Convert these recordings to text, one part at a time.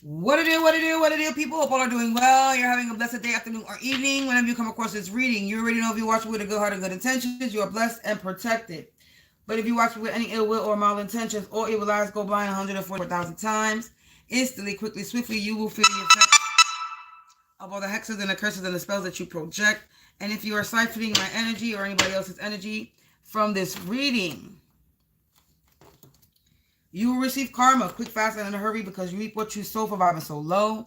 What it is, what it is, people. Hope all are doing well. You're having a blessed day, afternoon, or evening. Whenever you come across this reading, you already know if you watch it with a good heart and good intentions, you are blessed and protected. But if you watch it with any ill will or malintentions, or evil eyes go blind 144,000 times, instantly, quickly, swiftly, you will feel the effects of all the hexes and the curses and the spells that you project. And if you are siphoning my energy or anybody else's energy from this reading, you will receive karma quick, fast, and in a hurry because you reap what you sow for vibing so low.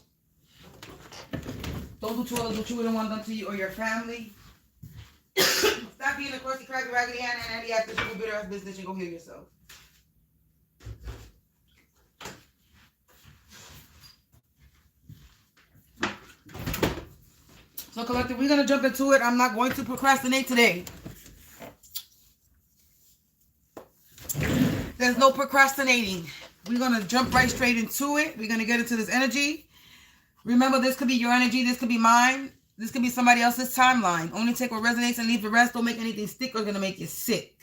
Don't do to others what you wouldn't want done to you or your family. Stop being a crusty, cracky, raggedy, and any ass physical, bitter ass business and go heal yourself. So, collective, we're going to jump into it. I'm not going to procrastinate today. There's no procrastinating. We're going to jump right straight into it. We're going to get into this energy. Remember, this could be your energy. This could be mine. This could be somebody else's timeline. Only take what resonates and leave the rest. Don't make anything stick or it's going to make you sick.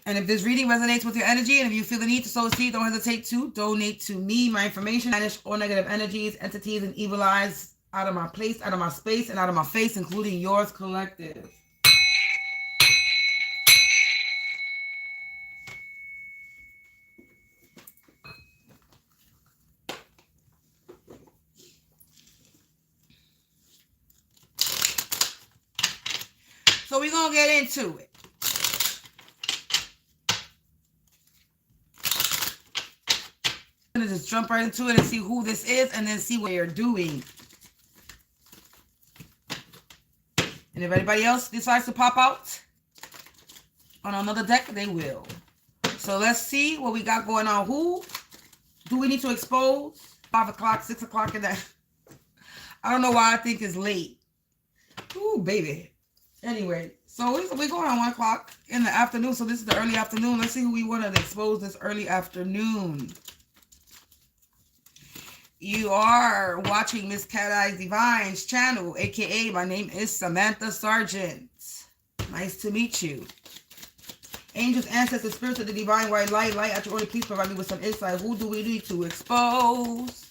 And if this reading resonates with your energy and if you feel the need to sow a seed, don't hesitate to donate to me. My information, banish all negative energies, entities, and evil eyes out of my place, out of my space, and out of my face, including yours, collective. So we're going to get into it. I'm going to just jump right into it and see who this is and then see what they're doing. And if anybody else decides to pop out on another deck, they will. So let's see what we got going on. Who do we need to expose? 5 o'clock, 6 o'clock in that. I don't know why I think it's late. Ooh, baby. Anyway, so we're going on 1 o'clock in the afternoon. So this is the early afternoon. Let's see who we want to expose this early afternoon. You are watching Mz.Katz Divine's channel, aka my name is Samantha Sargent. Nice to meet you. Angels, ancestors, spirits of the divine white light at your order, please provide me with some insight. Who do we need to expose?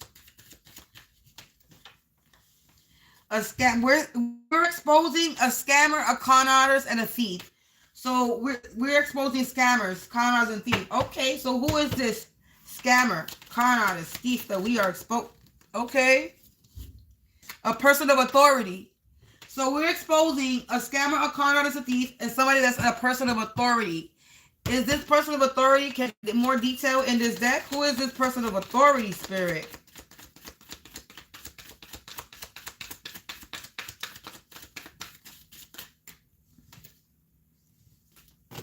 A scam. We're exposing a scammer, a con artist, and a thief. So we're exposing scammers, con artists, and thieves. Okay, so who is this scammer, con artist, thief that we are exposed? Okay, a person of authority. So we're exposing a scammer, a con artist, a thief, and somebody that's a person of authority. Is this person of authority? Can get more detail in this deck? Who is this person of authority, spirit?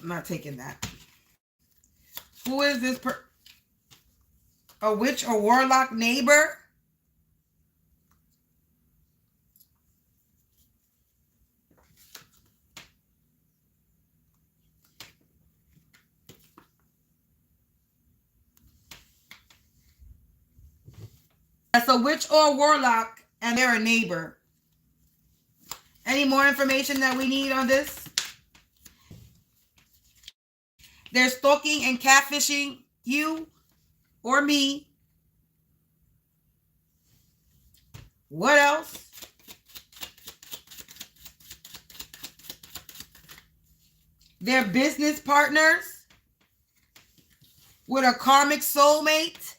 I'm not taking that. Who is this a witch or warlock neighbor? That's a witch or a warlock and they're a neighbor. Any more information that we need on this? They're stalking and catfishing you or me. What else? They're business partners with a karmic soulmate,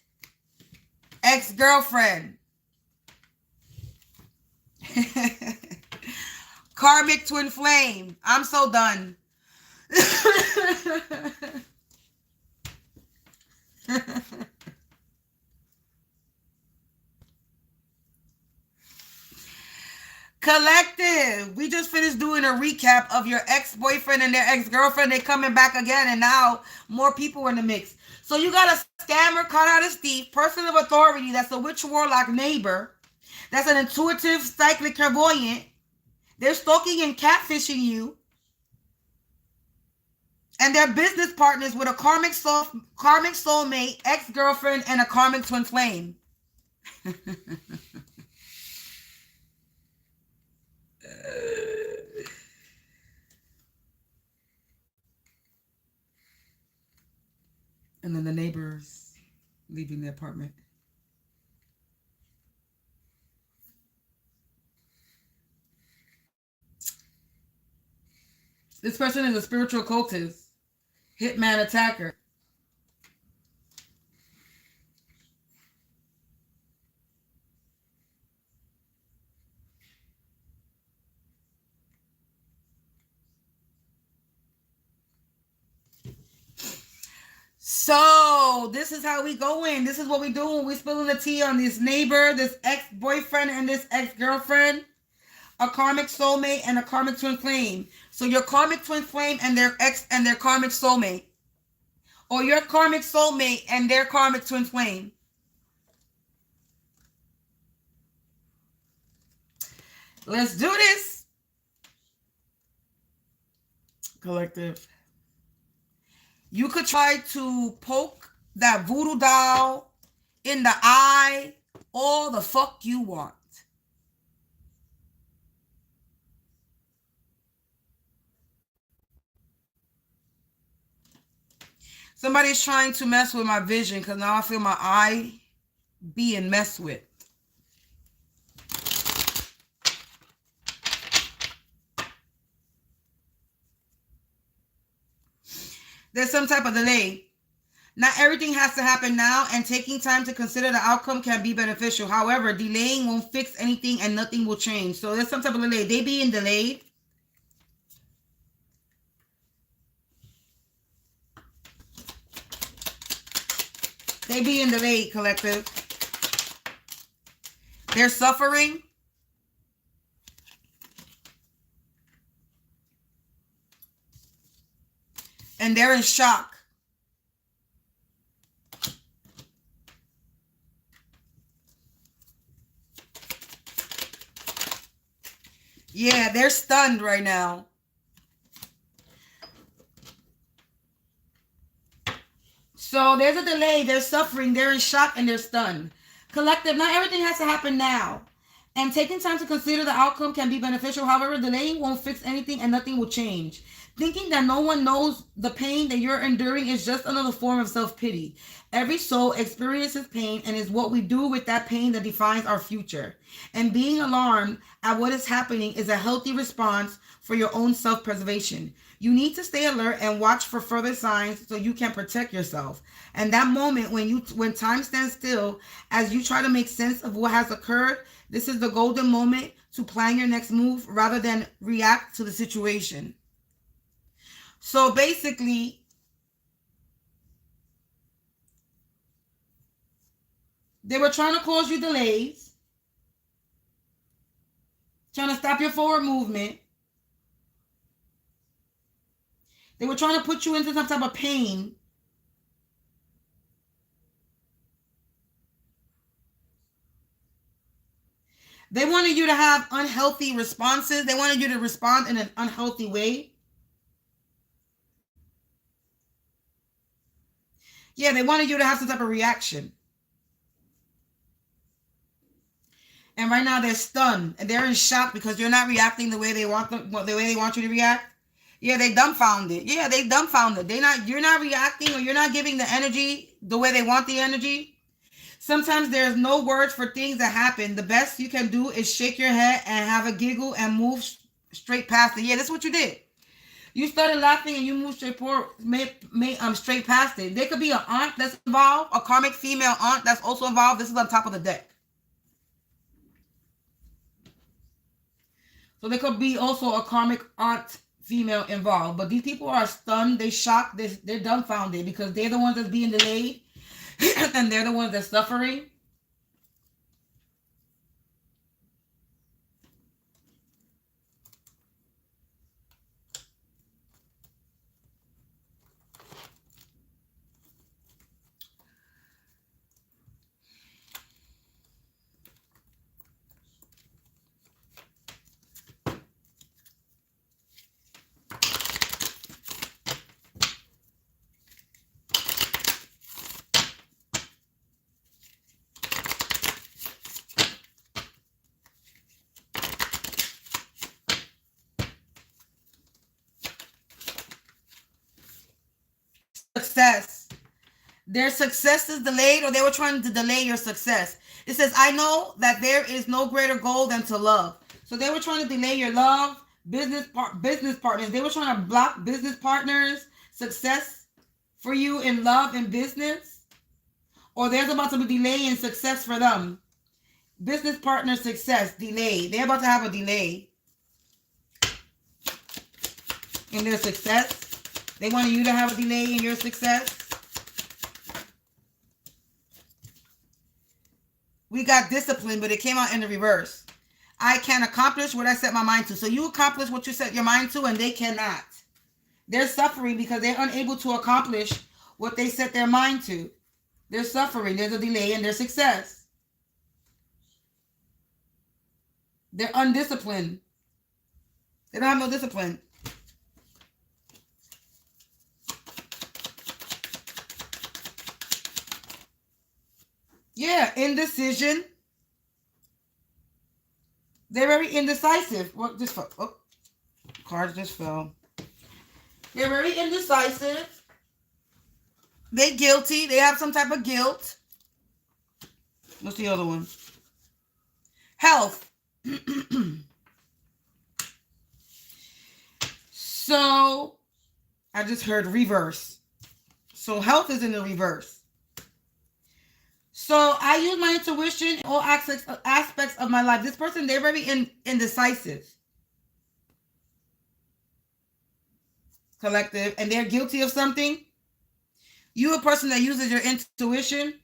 ex-girlfriend. Karmic twin flame. I'm so done. Collective, we just finished doing a recap of your ex-boyfriend and their ex-girlfriend. They're coming back again, and now more people are in the mix. So you got a scammer, con artist, thief, person of authority, that's a witch warlock neighbor, that's an intuitive, psychic, clairvoyant. They're stalking and catfishing you. And they're business partners with a karmic soulmate, ex-girlfriend, and a karmic twin flame. And then the neighbors. leaving the apartment. This person is a spiritual cultist, hitman attacker. So this is how we going. This is what we doing. We spilling the tea on this neighbor, this ex-boyfriend, and this ex-girlfriend, a karmic soulmate, and a karmic twin flame. So your karmic twin flame and their ex and their karmic soulmate, or your karmic soulmate and their karmic twin flame. Let's do this, collective. You could try to poke that voodoo doll in the eye all the fuck you want. Somebody's trying to mess with my vision because now I feel my eye being messed with. There's some type of delay. Not everything has to happen now, and taking time to consider the outcome can be beneficial. However, delaying won't fix anything and nothing will change. So there's some type of delay. They being delayed. They being delayed, collective. They're suffering. And they're in shock. Yeah, they're stunned right now. So there's a delay. They're suffering. They're in shock and they're stunned. Collective, not everything has to happen now. And taking time to consider the outcome can be beneficial. However, delaying won't fix anything and nothing will change. Thinking that no one knows the pain that you're enduring is just another form of self-pity. Every soul experiences pain, and it's what we do with that pain that defines our future. And being alarmed at what is happening is a healthy response for your own self-preservation. You need to stay alert and watch for further signs so you can protect yourself. And that moment when time stands still, as you try to make sense of what has occurred, this is the golden moment to plan your next move rather than react to the situation. So basically, they were trying to cause you delays, trying to stop your forward movement. They were trying to put you into some type of pain. They wanted you to have unhealthy responses. They wanted you to respond in an unhealthy way. Yeah, they wanted you to have some type of reaction. And right now they're stunned and they're in shock because you're not reacting the way they want you to react. Yeah, they dumbfounded. Yeah, they dumbfounded. You're not reacting, or you're not giving the energy the way they want the energy. Sometimes there's no words for things that happen. The best you can do is shake your head and have a giggle and move straight past it. Yeah, that's what you did. You started laughing and you moved straight past it. There could be an aunt that's involved, a karmic female aunt that's also involved. This is on top of the deck. So there could be also a karmic aunt female involved. But these people are stunned. They're shocked. They're dumbfounded because they're the ones that's being delayed. And they're the ones that's suffering. Success. Their success is delayed, or they were trying to delay your success. It says, I know that there is no greater goal than to love. So they were trying to delay your love, business partners. They were trying to block business partners, success for you in love and business. Or there's about to be delay in success for them. Business partner success, delay. They're about to have a delay in their success. They wanted you to have a delay in your success. We got discipline, but it came out in the reverse. I can accomplish what I set my mind to. So you accomplish what you set your mind to, and they cannot. They're suffering because they're unable to accomplish what they set their mind to. They're suffering. There's a delay in their success. They're undisciplined. They don't have no discipline. Yeah, indecision. They're very indecisive. What just fell? Oh, cards just fell. They're very indecisive. They're guilty. They have some type of guilt. What's the other one? Health. So, I just heard reverse. So, health is in the reverse. So I use my intuition in all aspects of my life. This person, they're very indecisive. Collective. And they're guilty of something. You're a person that uses your intuition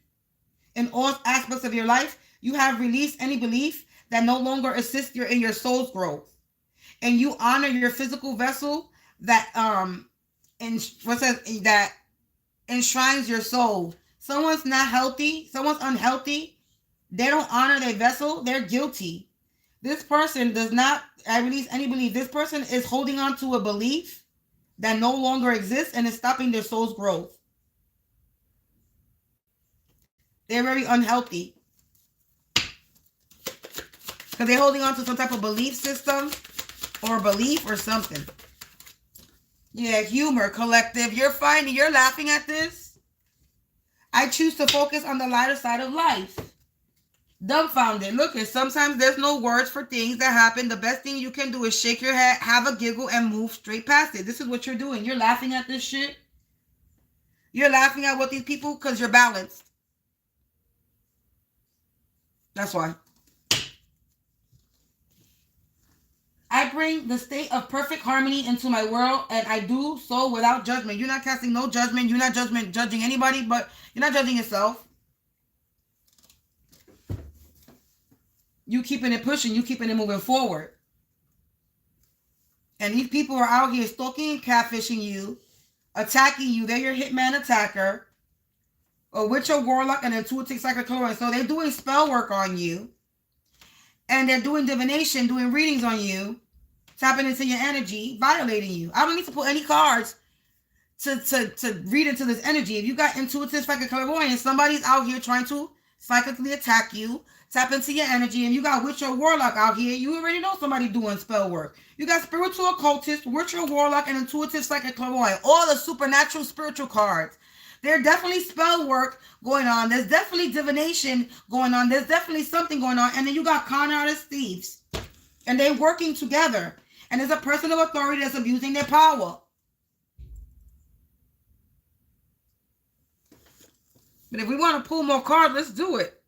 in all aspects of your life. You have released any belief that no longer assists in your soul's growth. And you honor your physical vessel that that enshrines your soul. Someone's not healthy, someone's unhealthy, they don't honor their vessel, they're guilty. This person does not release any belief. This person is holding on to a belief that no longer exists and is stopping their soul's growth. They're very unhealthy. Because they're holding on to some type of belief system or belief or something. Yeah, humor, collective. You're laughing at this. I choose to focus on the lighter side of life. Dumbfounded. Look, sometimes there's no words for things that happen. The best thing you can do is shake your head, have a giggle, and move straight past it. This is what you're doing. You're laughing at this shit. You're laughing at what these people, because you're balanced. That's why. I bring the state of perfect harmony into my world, and I do so without judgment. You're not casting no judgment. You're not judging anybody, but you're not judging yourself. You keeping it pushing. You keeping it moving forward. And these people are out here stalking and catfishing you, attacking you. They're your hitman attacker, a witch or warlock, and intuitive psychic clairvoyant. So they're doing spell work on you. And they're doing divination, doing readings on you, tapping into your energy, violating you. I don't need to pull any cards to read into this energy. If you got intuitive psychic clairvoyance, somebody's out here trying to psychically attack you, tap into your energy, and you got witch or warlock out here. You already know somebody doing spell work. You got spiritual occultist, witch or warlock, and intuitive psychic clairvoyant. All the supernatural spiritual cards. There's definitely spell work going on. There's definitely divination going on. There's definitely something going on. And then you got con artists, thieves. And they're working together. And there's a person of authority that's abusing their power. But if we want to pull more cards, let's do it.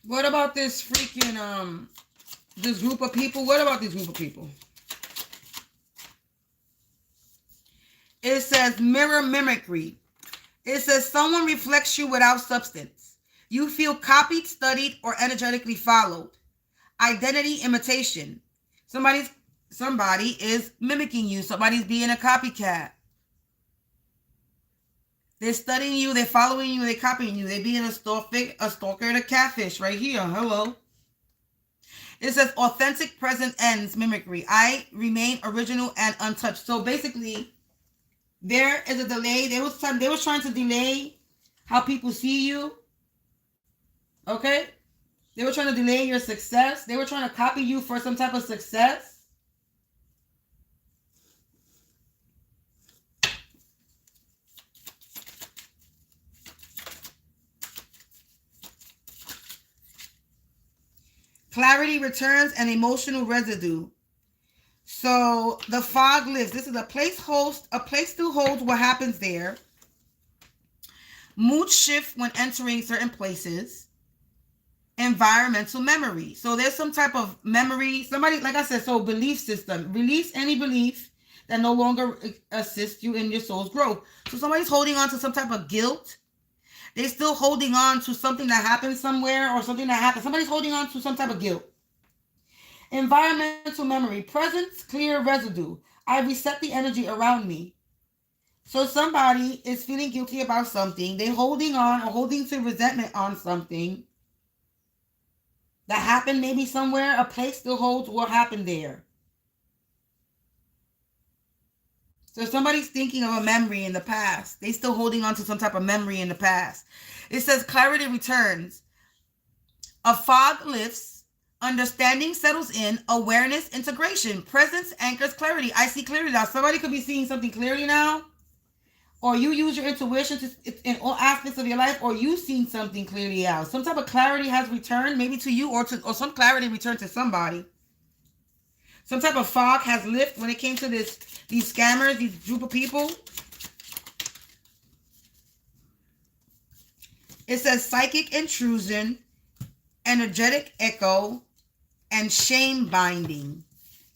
What about this freaking, this group of people? What about this group of people? It says mirror mimicry. It says someone reflects you without substance. You feel copied, studied, or energetically followed. Identity imitation. Somebody is mimicking you. Somebody's being a copycat. They're studying you, they're following you, they're copying you. They're being a stalker and a catfish right here. Hello. It says authentic present ends mimicry. I remain original and untouched. So basically, There is a delay. They was trying to delay how people see you. Okay? They were trying to delay your success. They were trying to copy you for some type of success. Clarity returns and emotional residue. So the fog lives. This is a place still holds what happens there. Mood shift when entering certain places. Environmental memory. So there's some type of memory. Somebody, like I said, so belief system. Release any belief that no longer assists you in your soul's growth. So somebody's holding on to some type of guilt. They're still holding on to something that happened somewhere or something that happened. Somebody's holding on to some type of guilt. Environmental memory. Presence, clear residue. I reset the energy around me. So somebody is feeling guilty about something. They're holding on or holding to resentment on something that happened maybe somewhere. A place still holds what happened there. So somebody's thinking of a memory in the past. They still holding on to some type of memory in the past. It says clarity returns. A fog lifts. Understanding settles in. Awareness, integration. Presence anchors clarity. I see clearly now. Somebody could be seeing something clearly now. Or you use your intuition in all aspects of your life. Or you've seen something clearly out. Some type of clarity has returned maybe to you. Or some clarity returned to somebody. Some type of fog has lifted when it came to these scammers, these group of people. It says psychic intrusion, energetic echo, and shame binding.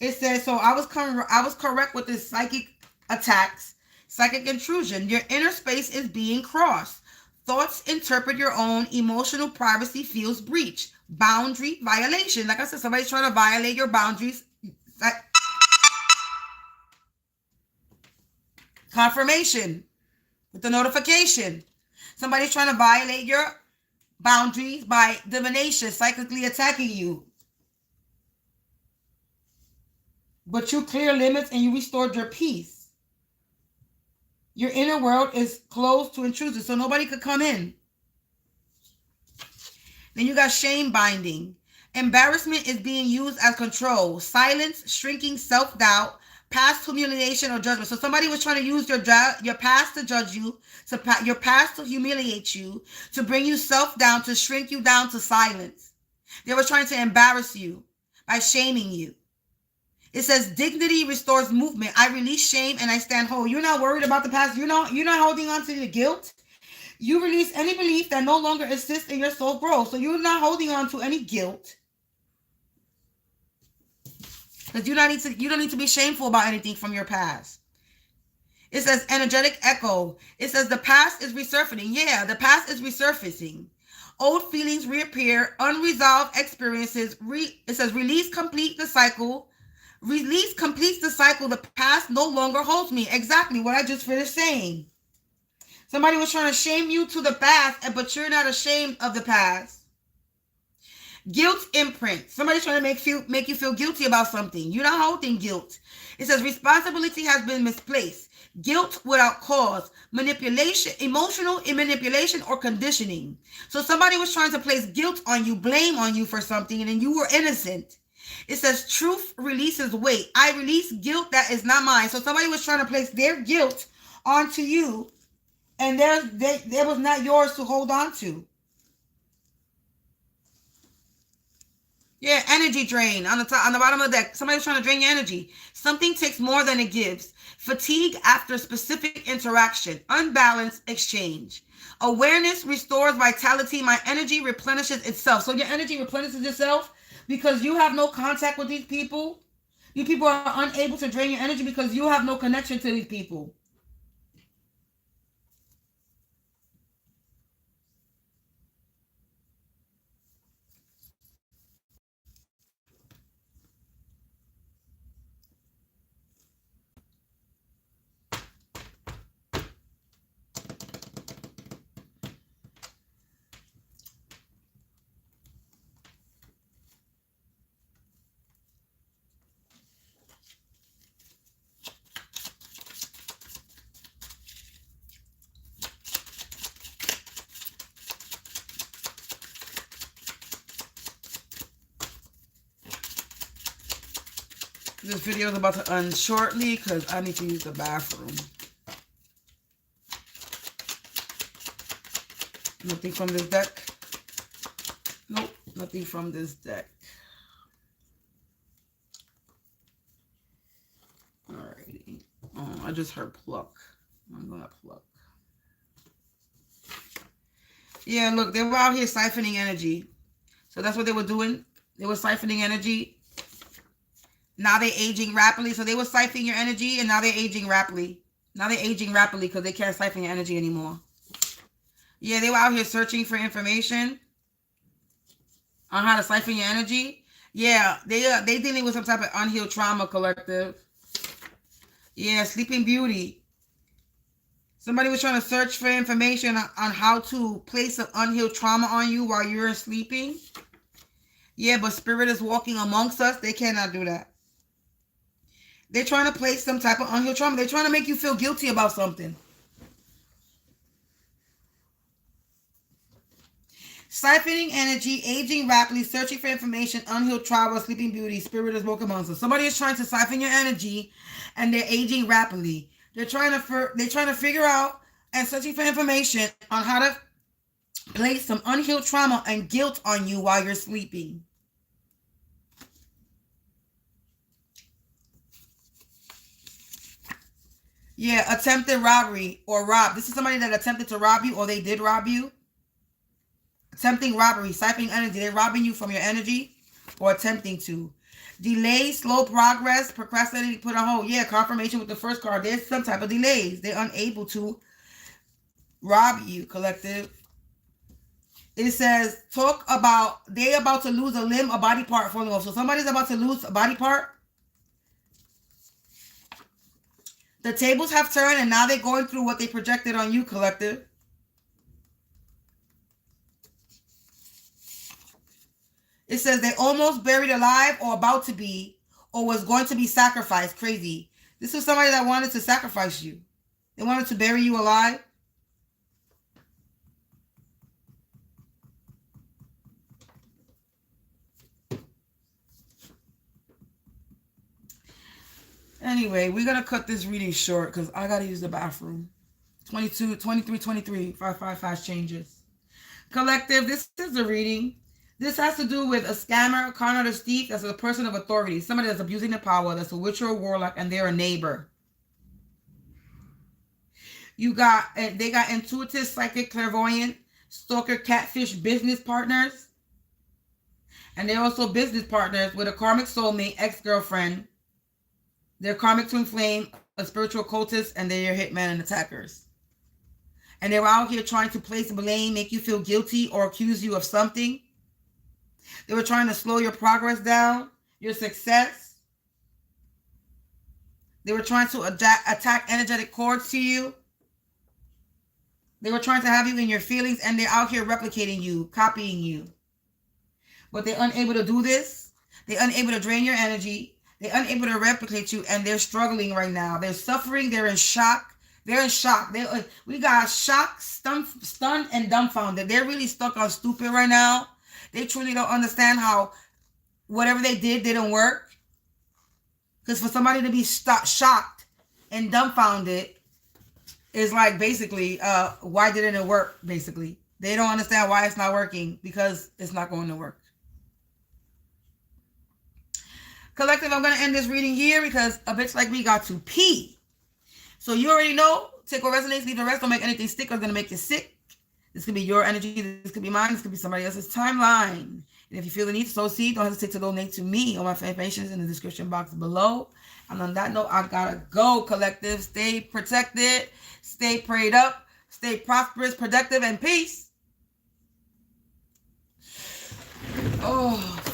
It says, so I was correct with this psychic attacks, psychic intrusion. Your inner space is being crossed. Thoughts interpret your own. Emotional privacy feels breached. Boundary violation. Like I said, somebody's trying to violate your boundaries. Confirmation with the notification. Somebody's trying to violate your boundaries by divination, psychically attacking you. But you clear limits and you restored your peace. Your inner world is closed to intruders, so nobody could come in. Then you got shame binding. Embarrassment is being used as control. Silence, shrinking, self-doubt, past humiliation or judgment. So somebody was trying to use your past to judge you, your past to humiliate you, to bring you self-down, to shrink you down to silence. They were trying to embarrass you by shaming you. It says dignity restores movement. I release shame and I stand whole. You're not worried about the past. You're not holding on to the guilt. You release any belief that no longer assists in your soul growth. So you're not holding on to any guilt. Because you don't need to be shameful about anything from your past. It says energetic echo. It says the past is resurfacing. Yeah, the past is resurfacing. Old feelings reappear. Unresolved experiences. It says release complete the cycle. Release completes the cycle. The past no longer holds me. Exactly what I just finished saying. Somebody was trying to shame you to the past, but you're not ashamed of the past. Guilt imprint. Somebody's trying to make you feel guilty about something. You're not holding guilt. It says responsibility has been misplaced. Guilt without cause. Manipulation, emotional manipulation or conditioning. So somebody was trying to place guilt on you, blame on you for something, and then you were innocent. It says truth releases weight. I release guilt that is not mine. So somebody was trying to place their guilt onto you, and there was not yours to hold on to. Yeah, energy drain on the bottom of the deck. Somebody's trying to drain your energy. Something takes more than it gives. Fatigue after specific interaction. Unbalanced exchange. Awareness restores vitality. My energy replenishes itself. So your energy replenishes itself because you have no contact with these people. You people are unable to drain your energy because you have no connection to these people. This video is about to end shortly because I need to use the bathroom. Nothing from this deck. Nope, nothing from this deck. Alrighty. Oh, I just heard pluck. I'm gonna pluck. Yeah, look, they were out here siphoning energy. So that's what they were doing. They were siphoning energy. Now they're aging rapidly. So they were siphoning your energy, and now they're aging rapidly. Now they're aging rapidly because they can't siphon your energy anymore. Yeah, they were out here searching for information on how to siphon your energy. Yeah, they dealing with some type of unhealed trauma, collective. Yeah, Sleeping Beauty. Somebody was trying to search for information on how to place some unhealed trauma on you while you're sleeping. Yeah, but spirit is walking amongst us. They cannot do that. They're trying to place some type of unhealed trauma. They're trying to make you feel guilty about something. Siphoning energy, aging rapidly, searching for information, unhealed trauma, Sleeping Beauty, spirit is walking amongst us. Somebody is trying to siphon your energy, and they're aging rapidly. They're trying to figure out and searching for information on how to place some unhealed trauma and guilt on you while you're sleeping. Yeah, attempted robbery or rob. This is somebody that attempted to rob you or they did rob you. Attempting robbery, siphoning energy. They're robbing you from your energy or attempting to. Delay, slow progress, procrastinating, put on hold. Yeah, confirmation with the first card. There's some type of delays. They're unable to rob you, collective. It says, talk about, they're about to lose a limb, a body part falling off. So somebody's about to lose a body part. The tables have turned and now they're going through what they projected on you, collective. It says they almost buried alive or about to be or was going to be sacrificed. Crazy. This is somebody that wanted to sacrifice you. They wanted to bury you alive. Anyway, we're going to cut this reading short because I got to use the bathroom. 22, 23, 23, 555 changes. Collective, this is the reading. This has to do with a scammer, a con artist, thief. That's a person of authority. Somebody that's abusing their power. That's a witch or a warlock, and they're a neighbor. They got intuitive, psychic, clairvoyant, stalker, catfish, business partners. And they're also business partners with a karmic soulmate, ex-girlfriend. They're karmic twin flame, a spiritual cultist, and they're your hitman and attackers. And they were out here trying to place blame, make you feel guilty, or accuse you of something. They were trying to slow your progress down, your success. They were trying to attack energetic cords to you. They were trying to have you in your feelings, and they're out here replicating you, copying you. But they're unable to do this. They're unable to drain your energy. They're unable to replicate you, and they're struggling right now. They're suffering. They're in shock. They're in shock. We got shocked, stunned, and dumbfounded. They're really stuck on stupid right now. They truly don't understand how whatever they did didn't work. Because for somebody to be shocked and dumbfounded is like basically, why didn't it work, basically. They don't understand why it's not working because it's not going to work. Collective, I'm going to end this reading here because a bitch like me got to pee. So you already know, take what resonates, leave the rest. Don't make anything stick or it's going to make you sick. This could be your energy. This could be mine. This could be somebody else's timeline. And if you feel the need to sow seed, don't hesitate to donate to me. All my information is in the description box below. And on that note, I gotta go, collective. Stay protected. Stay prayed up. Stay prosperous, productive, and peace. Oh.